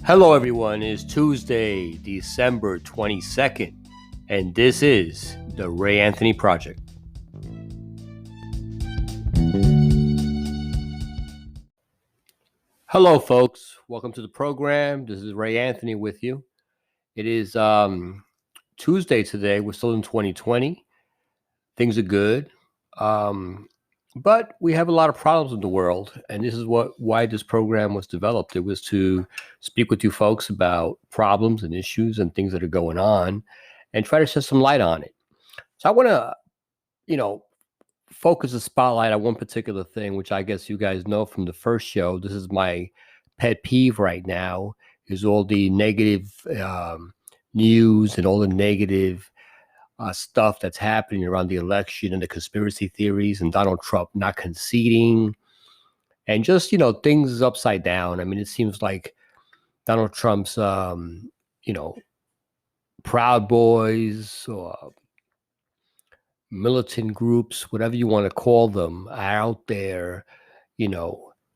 Hello, everyone. It's Tuesday, December 22nd, and this is the Ray Anthony Project. Hello, folks. Welcome to the program. This is Ray Anthony with you. It is Tuesday today. We're still in 2020. Things are good. But we have a lot of problems in the world, and this is why this program was developed. It was to speak with you folks about problems and issues and things that are going on and try to shed some light on it. So I want to, focus the spotlight on one particular thing, which I guess you guys know from the first show. This is my pet peeve right now, is all the negative news and all the negative stuff that's happening around the election and the conspiracy theories and Donald Trump not conceding and just, things upside down. I mean, it seems like Donald Trump's, Proud Boys or militant groups, whatever you want to call them, are out there,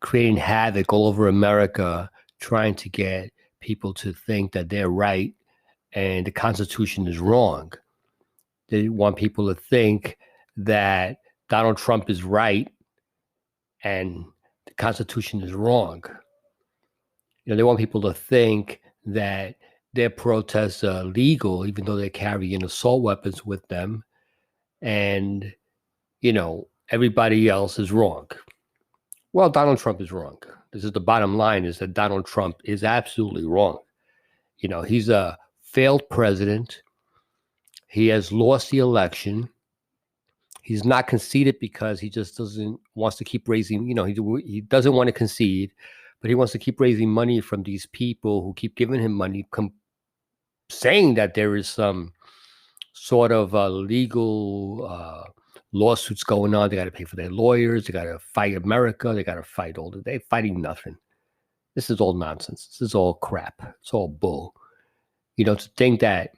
creating havoc all over America, trying to get people to think that they're right and the Constitution is wrong. They want people to think that Donald Trump is right and the Constitution is wrong. They want people to think that their protests are legal, even though they're carrying assault weapons with them. And, everybody else is wrong. Well, Donald Trump is wrong. This is the bottom line, is that Donald Trump is absolutely wrong. He's a failed president. He has lost the election. He's not conceded because he just wants to keep raising, he doesn't want to concede, but he wants to keep raising money from these people who keep giving him money, saying that there is some sort of legal lawsuits going on. They got to pay for their lawyers. They got to fight America. They got to fight all the day. Fighting nothing. This is all nonsense. This is all crap. It's all bull. To think that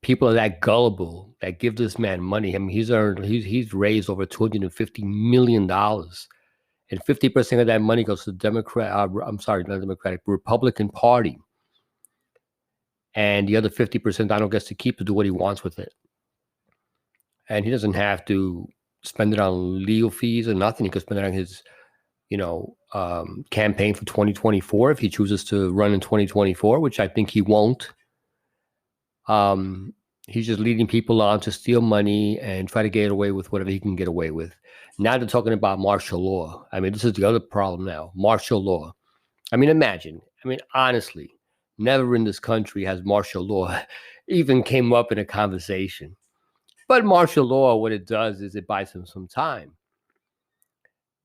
people are that gullible that give this man money. I mean, he's raised over $250 million, and 50% of that money goes to the Republican Party. And the other 50% Donald gets to keep to do what he wants with it. And he doesn't have to spend it on legal fees or nothing. He could spend it on his, campaign for 2024 if he chooses to run in 2024, which I think he won't. He's just leading people on to steal money and try to get away with whatever he can get away with. Now they're talking about martial law. I mean, this is the other problem now, martial law. I mean, imagine. I mean, honestly, never in this country has martial law even came up in a conversation. But martial law, what it does is it buys him some time.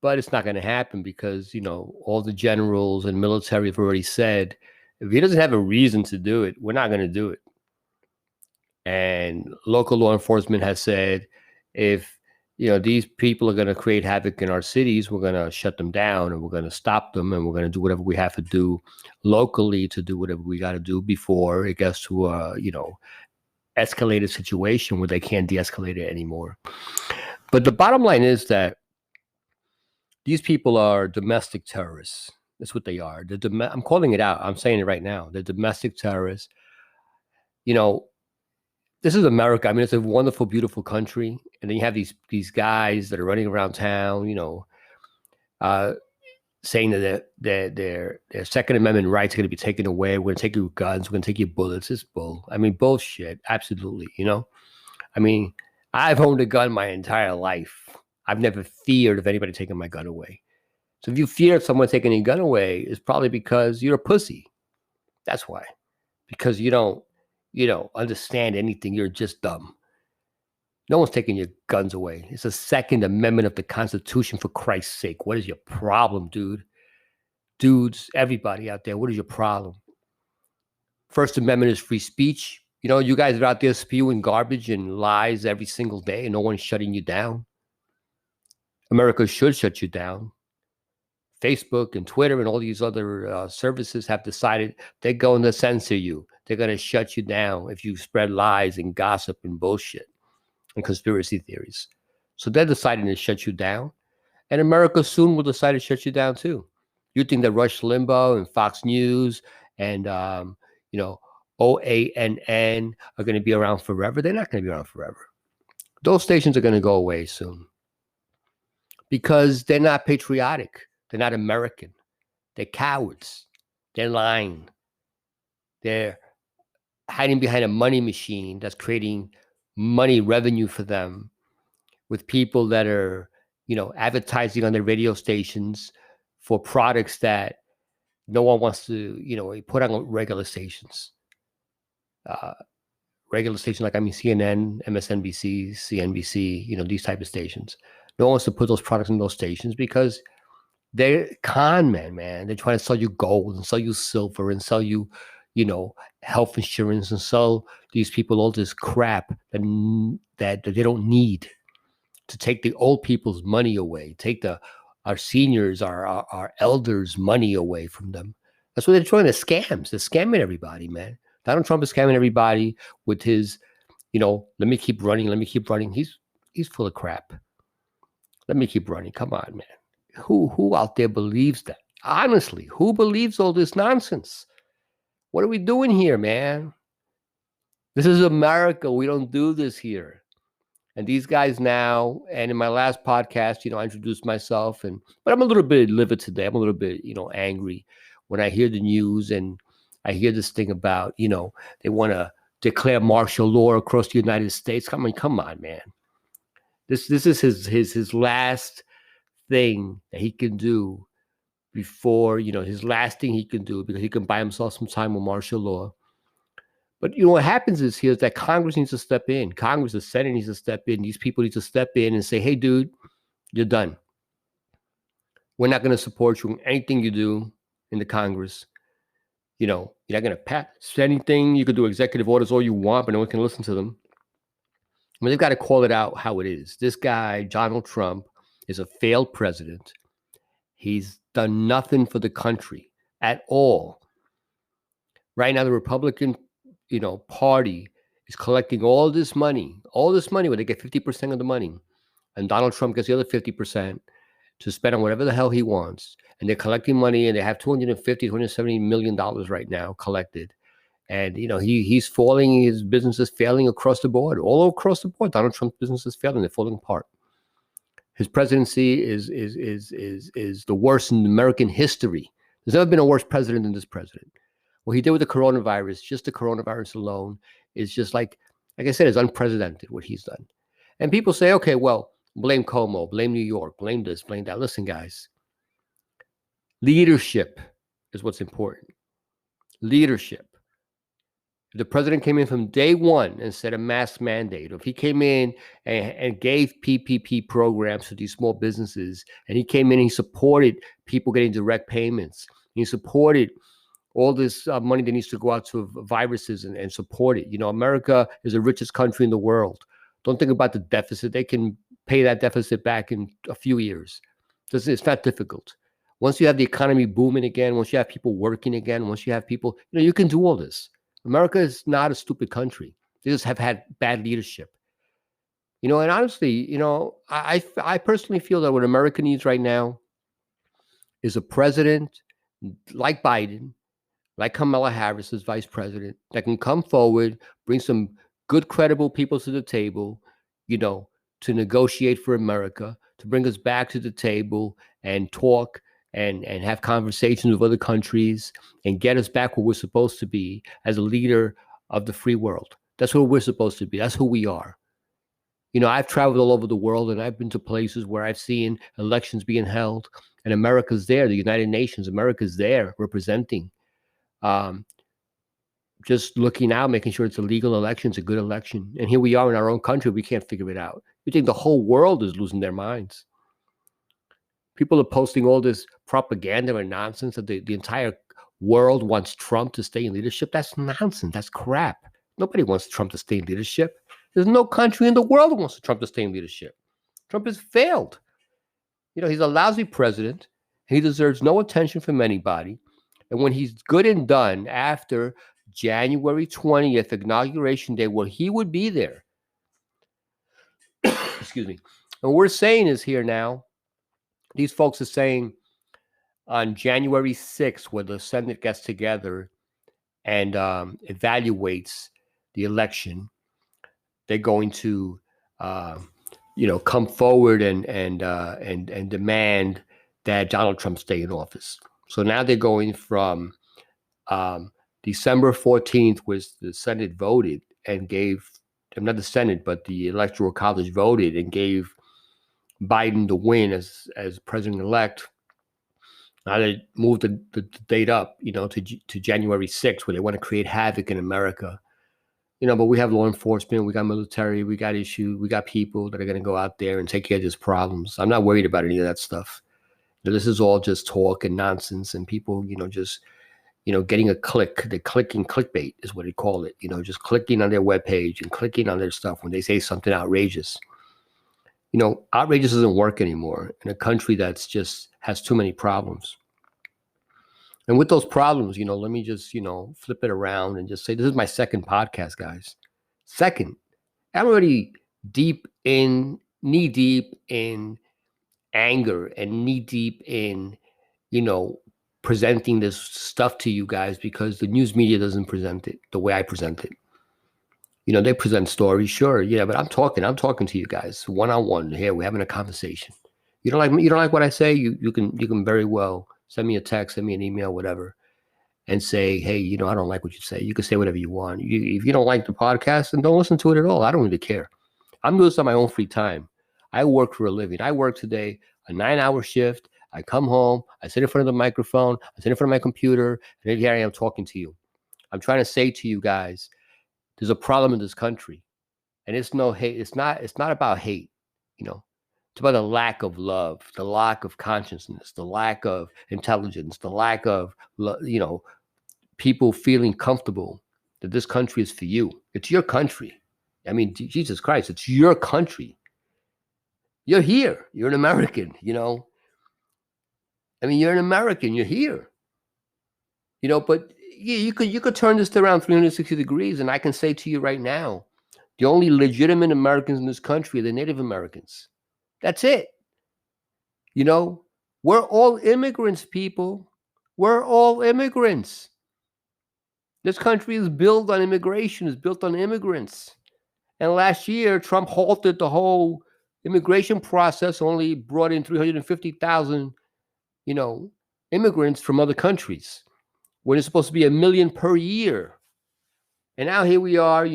But it's not going to happen because, all the generals and military have already said, if he doesn't have a reason to do it, we're not going to do it. And local law enforcement has said, if, these people are going to create havoc in our cities, we're going to shut them down and we're going to stop them and we're going to do whatever we have to do locally to do whatever we got to do before it gets to a, escalated situation where they can't de-escalate it anymore. But the bottom line is that these people are domestic terrorists. That's what they are. I'm calling it out. I'm saying it right now. They're domestic terrorists. This is America. I mean, it's a wonderful, beautiful country. And then you have these guys that are running around town, saying that their Second Amendment rights are going to be taken away. We're going to take your guns. We're going to take your bullets. It's bull. I mean, bullshit. Absolutely. I mean, I've owned a gun my entire life. I've never feared of anybody taking my gun away. So if you fear someone taking your gun away, it's probably because you're a pussy. That's why. Because you don't understand anything. You're just dumb. No one's taking your guns away. It's the Second Amendment of the Constitution, for Christ's sake. What is your problem, dude? Dudes, everybody out there, what is your problem? First Amendment is free speech. You guys are out there spewing garbage and lies every single day, and no one's shutting you down. America should shut you down. Facebook and Twitter and all these other services have decided they're going to censor you. They're going to shut you down if you spread lies and gossip and bullshit and conspiracy theories. So they're deciding to shut you down. And America soon will decide to shut you down too. You think that Rush Limbaugh and Fox News and OANN are going to be around forever. They're not going to be around forever. Those stations are going to go away soon because they're not patriotic. They're not American. They're cowards. They're lying. They're hiding behind a money machine that's creating money revenue for them with people that are, advertising on their radio stations for products that no one wants to, put on regular stations. Regular stations like CNN, MSNBC, CNBC, these type of stations. No one wants to put those products in those stations because they're con men, man. They're trying to sell you gold and sell you silver and sell you, health insurance and sell these people all this crap that they don't need, to take the old people's money away, take our seniors, our elders' money away from them. That's what they're trying to scams. They're scamming everybody, man. Donald Trump is scamming everybody with his, let me keep running. He's full of crap. Let me keep running. Come on, man. Who out there believes that? Honestly, who believes all this nonsense? What are we doing here, man? This is America. We don't do this here. And these guys now, and in my last podcast, I introduced myself, but I'm a little bit livid today. I'm a little bit, angry when I hear the news and I hear this thing about, they want to declare martial law across the United States. Come on, man. This is his last thing that he can do before, his last thing he can do, because he can buy himself some time with martial law. But what happens is that Congress needs to step in. Congress, the Senate needs to step in. These people need to step in and say, hey, dude, you're done. We're not going to support you in anything you do in the Congress. You're not going to pass anything. You could do executive orders all you want, but no one can listen to them. I mean, they've got to call it out how it is. This guy, Donald Trump, is a failed president. He's done nothing for the country at all. Right now, the Republican party is collecting all this money where they get 50% of the money. And Donald Trump gets the other 50% to spend on whatever the hell he wants. And they're collecting money, and they have $250, $270 million right now collected. And, he's falling, his business is failing across the board, all across the board. Donald Trump's business is failing, they're falling apart. His presidency is the worst in American history. There's never been a worse president than this president. What he did with the coronavirus, just the coronavirus alone, is just like I said, it's unprecedented what he's done. And people say, okay, well, blame Cuomo, blame New York, blame this, blame that. Listen, guys, leadership is what's important. Leadership. If the president came in from day one and said a mask mandate, or if he came in and gave PPP programs to these small businesses, and he came in and he supported people getting direct payments, he supported all this money that needs to go out to viruses and support it. America is the richest country in the world. Don't think about the deficit. They can pay that deficit back in a few years. It's not difficult. Once you have the economy booming again, once you have people working again, once you have people, you can do all this. America is not a stupid country. They just have had bad leadership. And honestly, I personally feel that what America needs right now is a president like Biden, like Kamala Harris as vice president, that can come forward, bring some good, credible people to the table, to negotiate for America, to bring us back to the table and talk and have conversations with other countries and get us back where we're supposed to be as a leader of the free world. That's where we're supposed to be. That's who we are. I've traveled all over the world, and I've been to places where I've seen elections being held, and America's there. The United Nations, America's there representing. Just looking out, making sure it's a legal election, it's a good election. And here we are in our own country, we can't figure it out. We think the whole world is losing their minds. People are posting all this propaganda and nonsense that the entire world wants Trump to stay in leadership. That's nonsense. That's crap. Nobody wants Trump to stay in leadership. There's no country in the world that wants Trump to stay in leadership. Trump has failed. He's a lousy president. He deserves no attention from anybody. And when he's good and done after January 20th, Inauguration Day, where he would be there. Excuse me. And what we're saying is here now, these folks are saying on January 6th, where the Senate gets together, and evaluates the election, they're going to, come forward and demand that Donald Trump stay in office. So now they're going from December 14th, was the Senate voted and gave, not the Senate, but the Electoral College voted and gave Biden the win as president-elect. Now they moved the date up, to January 6th, where they want to create havoc in America. But we have law enforcement, we got military, we got issues, we got people that are going to go out there and take care of these problems. I'm not worried about any of that stuff. This is all just talk and nonsense, and people, just, getting a click. They're clicking clickbait is what they call it. Just clicking on their webpage and clicking on their stuff when they say something outrageous. Outrageous doesn't work anymore in a country that's just has too many problems. And with those problems, let me just, flip it around and just say, this is my second podcast, guys. Second, I'm already knee deep in anger and knee deep in, presenting this stuff to you guys, because the news media doesn't present it the way I present it. They present stories, sure, yeah, but I'm talking to you guys one-on-one. Here, we're having a conversation. You don't like what I say? You can very well send me a text, send me an email, whatever, and say, hey, I don't like what you say. You can say whatever you want. If you don't like the podcast, then don't listen to it at all. I don't really care. I'm doing this on my own free time. I work for a living. I work today a 9-hour shift. I come home. I sit in front of the microphone. I sit in front of my computer, and then here I am talking to you. I'm trying to say to you guys, there's a problem in this country, and it's no hate. It's not about hate. It's about the lack of love, the lack of consciousness, the lack of intelligence, the lack of, people feeling comfortable that this country is for you. It's your country. I mean, Jesus Christ, it's your country. You're here. You're an American, I mean, you're an American. You're here. But you could turn this around 360 degrees, and I can say to you right now, the only legitimate Americans in this country are the Native Americans. That's it. We're all immigrants, people. We're all immigrants. This country is built on immigration, is built on immigrants. And last year, Trump halted the whole immigration process, only brought in 350,000, immigrants from other countries, when it's supposed to be 1 million per year. And now here we are,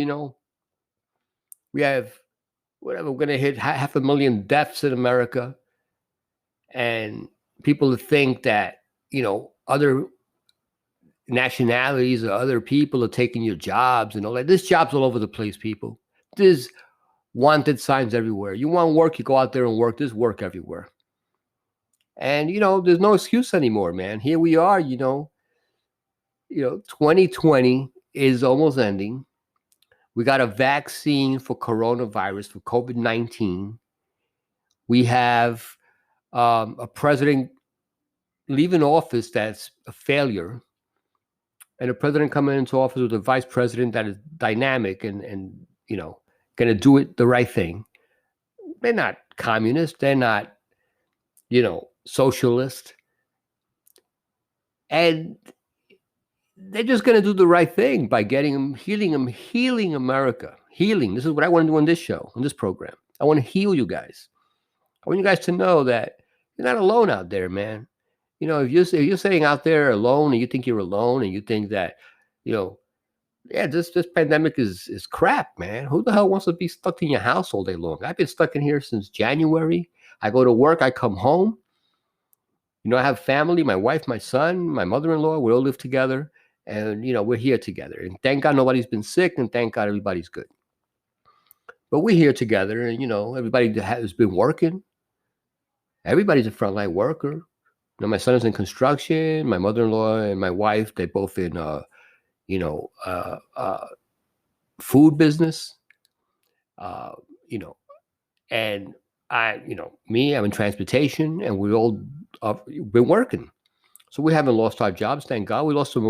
we have, whatever, we're going to hit 500,000 deaths in America. And people think that, other nationalities or other people are taking your jobs and all that. There's jobs all over the place, people. There's wanted signs everywhere. You want work, you go out there and work. There's work everywhere. And, there's no excuse anymore, man. Here we are, 2020 is almost ending. We got a vaccine for coronavirus, for COVID-19. We have a president leaving office that's a failure, and a president coming into office with a vice president that is dynamic and going to do it the right thing. They're not communist. They're not, socialist. And they're just going to do the right thing by healing America. Healing. This is what I want to do on this show, on this program. I want to heal you guys. I want you guys to know that you're not alone out there, man. If you're sitting out there alone and you think you're alone and you think that, this pandemic is crap, man. Who the hell wants to be stuck in your house all day long? I've been stuck in here since January. I go to work, I come home. I have family, my wife, my son, my mother-in-law, we all live together, and, we're here together. And thank God nobody's been sick, and thank God everybody's good. But we're here together, and, everybody has been working. Everybody's a frontline worker. My son is in construction. My mother-in-law and my wife, they're both in, food business. And I, me, I'm in transportation, and we all been working. So we haven't lost our jobs, thank God. We lost some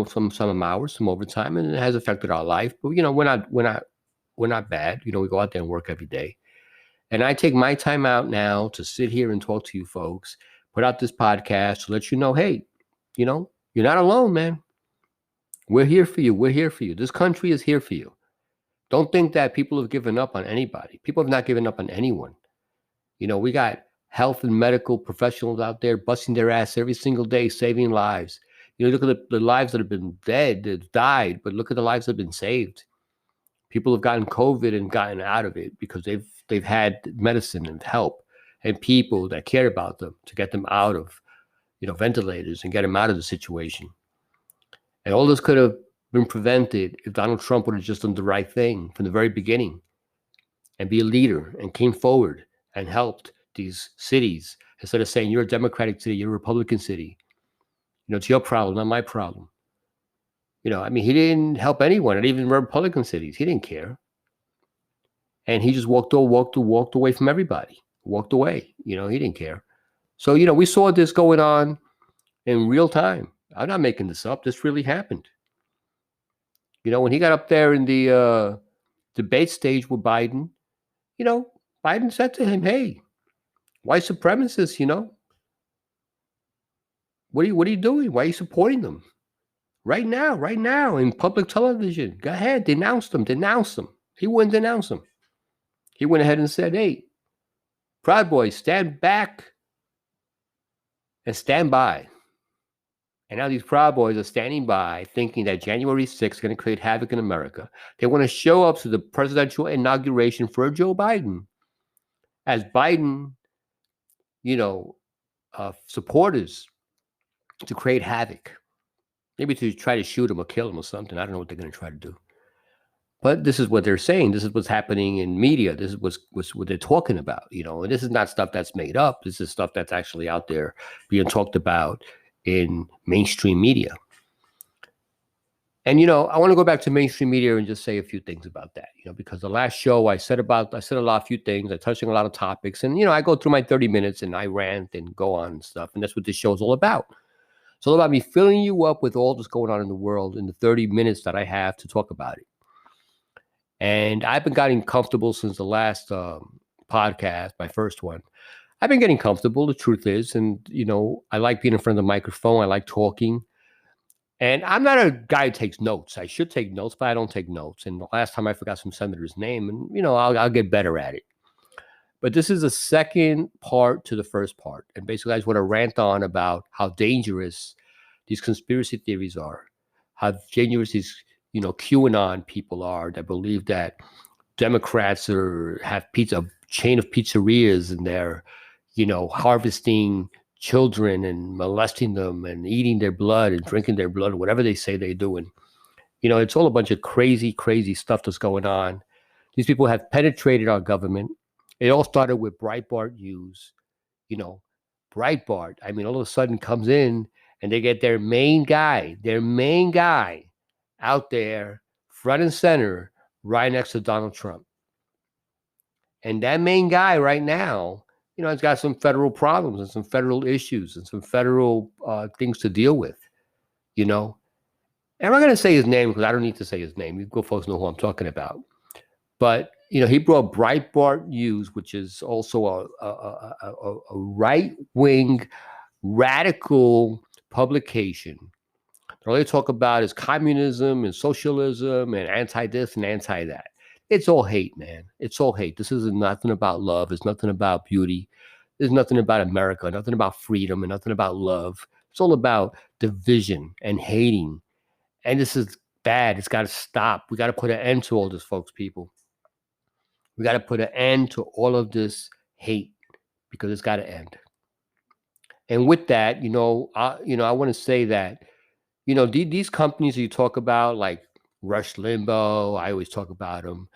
hours, some overtime, and it has affected our life. But we're not bad. We go out there and work every day. And I take my time out now to sit here and talk to you folks, put out this podcast to let you know, hey, you're not alone, man. We're here for you. We're here for you. This country is here for you. Don't think that people have given up on anybody. People have not given up on anyone. We got health and medical professionals out there busting their ass every single day, saving lives. Look at the lives that have been dead, that died, but look at the lives that have been saved. People have gotten COVID and gotten out of it because they've had medicine and help and people that care about them to get them out of ventilators and get them out of the situation. And all this could have been prevented if Donald Trump would have just done the right thing from the very beginning and be a leader and came forward and helped these cities instead of saying, you're a Democratic city, you're a Republican city. It's your problem, not my problem. He didn't help anyone, not even Republican cities. He didn't care. And he just walked away from everybody, walked away. He didn't care. So, we saw this going on in real time. I'm not making this up. This really happened. When he got up there in the debate stage with Biden, Biden said to him, hey, white supremacists, what are you doing? Why are you supporting them? Right now, in public television. Go ahead, denounce them. He wouldn't denounce them. He went ahead and said, hey, Proud Boys, stand back and stand by. And now these Proud Boys are standing by thinking that January 6th is going to create havoc in America. They want to show up to the presidential inauguration for Joe Biden as Biden, supporters to create havoc. Maybe to try to shoot him or kill him or something. I don't know what they're going to try to do. But this is what they're saying. This is what's happening in media. This is what they're talking about, and this is not stuff that's made up. This is stuff that's actually out there being talked about in mainstream media. And, I want to go back to mainstream media and just say a few things about that, because the last show I said a few things. I touched on a lot of topics. And, I go through my 30 minutes and I rant and go on and stuff. And that's what this show is all about. It's all about me filling you up with all that's going on in the world in the 30 minutes that I have to talk about it. And I've been getting comfortable since the last podcast, my first one. I've been getting comfortable, the truth is. And, I like being in front of the microphone. I like talking. And I'm not a guy who takes notes. I should take notes, but I don't take notes. And the last time I forgot some senator's name, and, I'll get better at it. But this is the second part to the first part. And basically, I just want to rant on about how dangerous these conspiracy theories are, how dangerous these, QAnon people are that believe that Democrats have a chain of pizzerias and they're, harvesting children and molesting them and eating their blood and drinking their blood, whatever they say they're doing. It's all a bunch of crazy, crazy stuff that's going on. These people have penetrated our government. It all started with Breitbart News. Breitbart, all of a sudden comes in and they get their main guy out there, front and center, right next to Donald Trump. And that main guy right now, has got some federal problems and some federal issues and some federal things to deal with, And I'm not going to say his name because I don't need to say his name. You folks know who I'm talking about. But, he brought Breitbart News, which is also a right-wing radical publication. All they talk about is communism and socialism and anti-this and anti-that. It's all hate, man. It's all hate. This is nothing about love. It's nothing about beauty. There's nothing about America, nothing about freedom, and nothing about love. It's all about division and hating. And this is bad. It's got to stop. We got to put an end to all this, folks, people. We got to put an end to all of this hate because it's got to end. And with that, I want to say that, these companies that you talk about, like Rush Limbaugh, I always talk about them,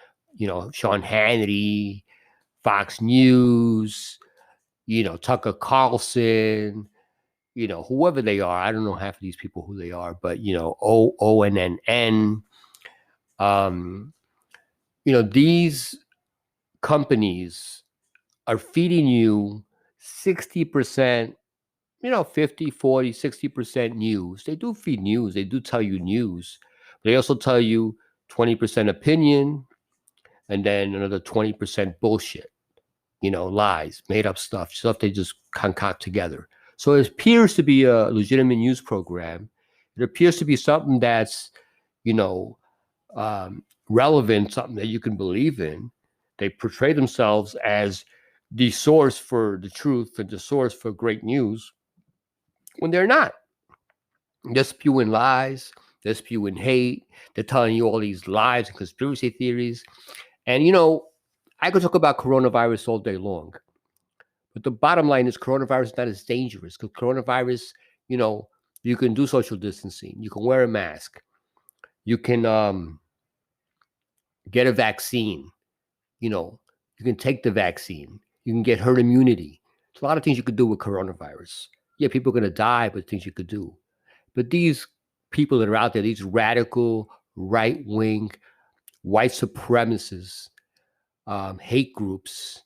Sean Hannity, Fox News, Tucker Carlson, whoever they are. I don't know half of these people who they are, but, ONNN. These companies are feeding you 60%, 50, 40, 60% news. They do feed news. They do tell you news. They also tell you 20% opinion and then another 20% bullshit, lies, made up stuff they just concoct together. So it appears to be a legitimate news program. it appears to be something that's, you know, relevant, something that you can believe in. They portray themselves as the source for the truth and the source for great news when they're not. They're spewing lies, they're spewing hate, they're telling you all these lies and conspiracy theories. And, I could talk about coronavirus all day long. But the bottom line is coronavirus is not as dangerous because coronavirus, you can do social distancing. You can wear a mask. You can get a vaccine. You can take the vaccine. You can get herd immunity. There's a lot of things you could do with coronavirus. Yeah, people are going to die, but things you could do. But these people that are out there, these radical, right-wing, white supremacists, hate groups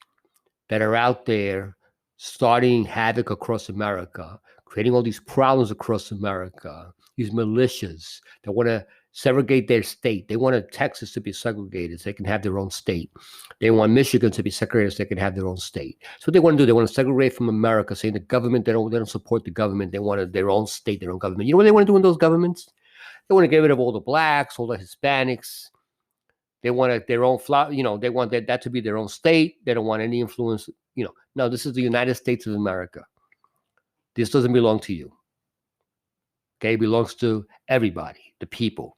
that are out there starting havoc across America, creating all these problems across America, these militias that want to segregate their state. They want Texas to be segregated so they can have their own state. They want Michigan to be segregated so they can have their own state. So what they want to do, they want to segregate from America, saying the government, they don't support the government. They want their own state, their own government. You know what they want to do in those governments? They want to get rid of all the blacks, all the Hispanics. They want their own, they want that to be their own state. They don't want any influence. No, this is the United States of America. This doesn't belong to you. Okay, it belongs to everybody, the people.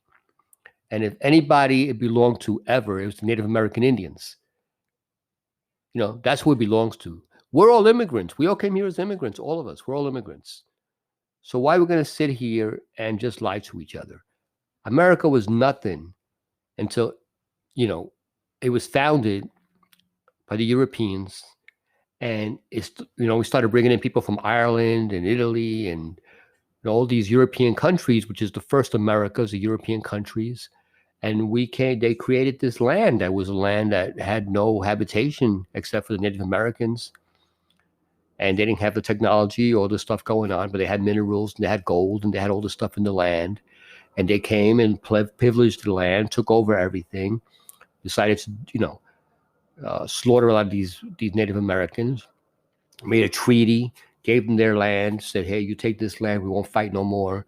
And if anybody it belonged to ever, it was the Native American Indians. That's who it belongs to. We're all immigrants. We all came here as immigrants, all of us. We're all immigrants. So why are we going to sit here and just lie to each other? America was nothing until, it was founded by the Europeans. And we started bringing in people from Ireland and Italy and all these European countries, which is the first Americas, the European countries. And they created this land that was a land that had no habitation except for the Native Americans. And they didn't have the technology or the stuff going on, but they had minerals and they had gold and they had all the stuff in the land. And they came and privileged the land, took over everything, decided to, slaughter a lot of these Native Americans, made a treaty, gave them their land, said, hey, you take this land, we won't fight no more,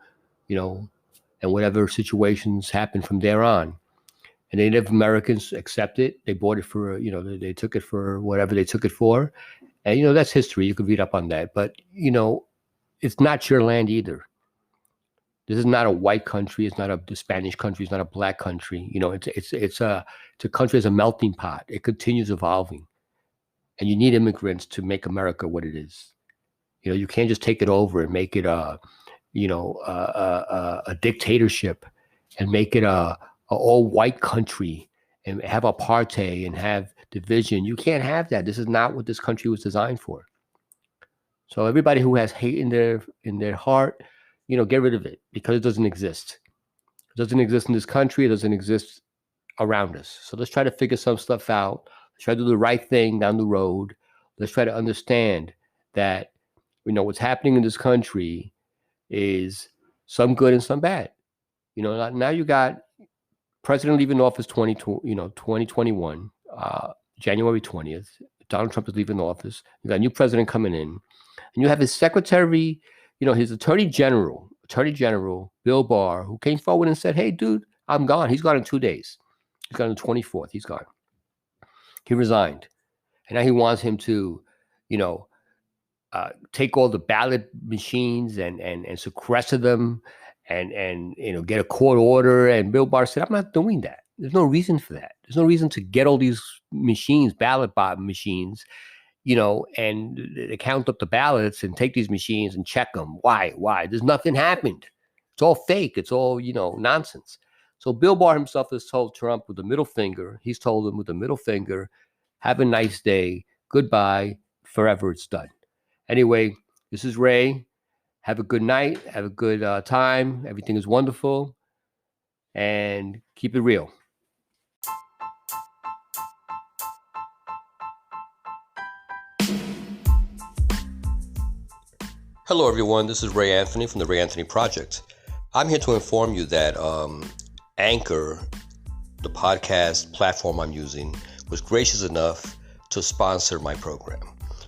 and whatever situations happen from there on. And the Native Americans accept it. They bought it for, they took it for whatever they took it for. And, that's history. You could read up on that. But, it's not your land either. This is not a white country. It's not the Spanish country. It's not a black country. It's a country as a melting pot. It continues evolving. And you need immigrants to make America what it is. You can't just take it over and make it a dictatorship and make it a all white country and have apartheid and have division. You can't have that. This is not what this country was designed for. So everybody who has hate in their heart, get rid of it because it doesn't exist. It doesn't exist in this country. It doesn't exist around us. So let's try to figure some stuff out. Let's try to do the right thing down the road. Let's try to understand that, what's happening in this country is some good and some bad. Now you got president leaving office 2021, January 20th. Donald Trump is leaving office. You got a new president coming in. And you have his secretary, his attorney general, Bill Barr, who came forward and said, hey, dude, I'm gone. He's gone in 2 days. He's gone on the 24th. He's gone. He resigned. And now he wants him to, take all the ballot machines and sequester them and get a court order. And Bill Barr said, I'm not doing that. There's no reason for that. There's no reason to get all these machines, ballot machines, and they count up the ballots and take these machines and check them. Why? There's nothing happened. It's all fake. It's all, nonsense. So Bill Barr himself has told Trump with the middle finger. He's told him with the middle finger, have a nice day. Goodbye. Forever it's done. Anyway, this is Ray. Have a good night. Have a good time. Everything is wonderful. And keep it real. Hello, everyone. This is Ray Anthony from the Ray Anthony Project. I'm here to inform you that Anchor, the podcast platform I'm using, was gracious enough to sponsor my program.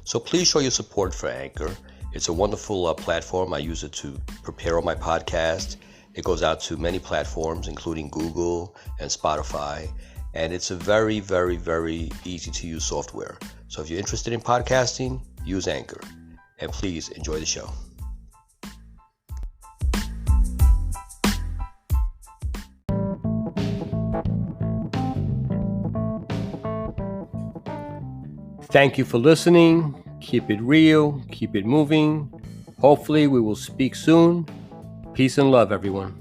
So please show your support for Anchor. It's a wonderful platform. I use it to prepare on my podcast It goes out to many platforms, including Google and Spotify, and it's a very, very, very easy to use software. So if you're interested in podcasting, use Anchor, and please enjoy the show. Thank you for listening. Keep it real, keep it moving. Hopefully we will speak soon. Peace and love, everyone.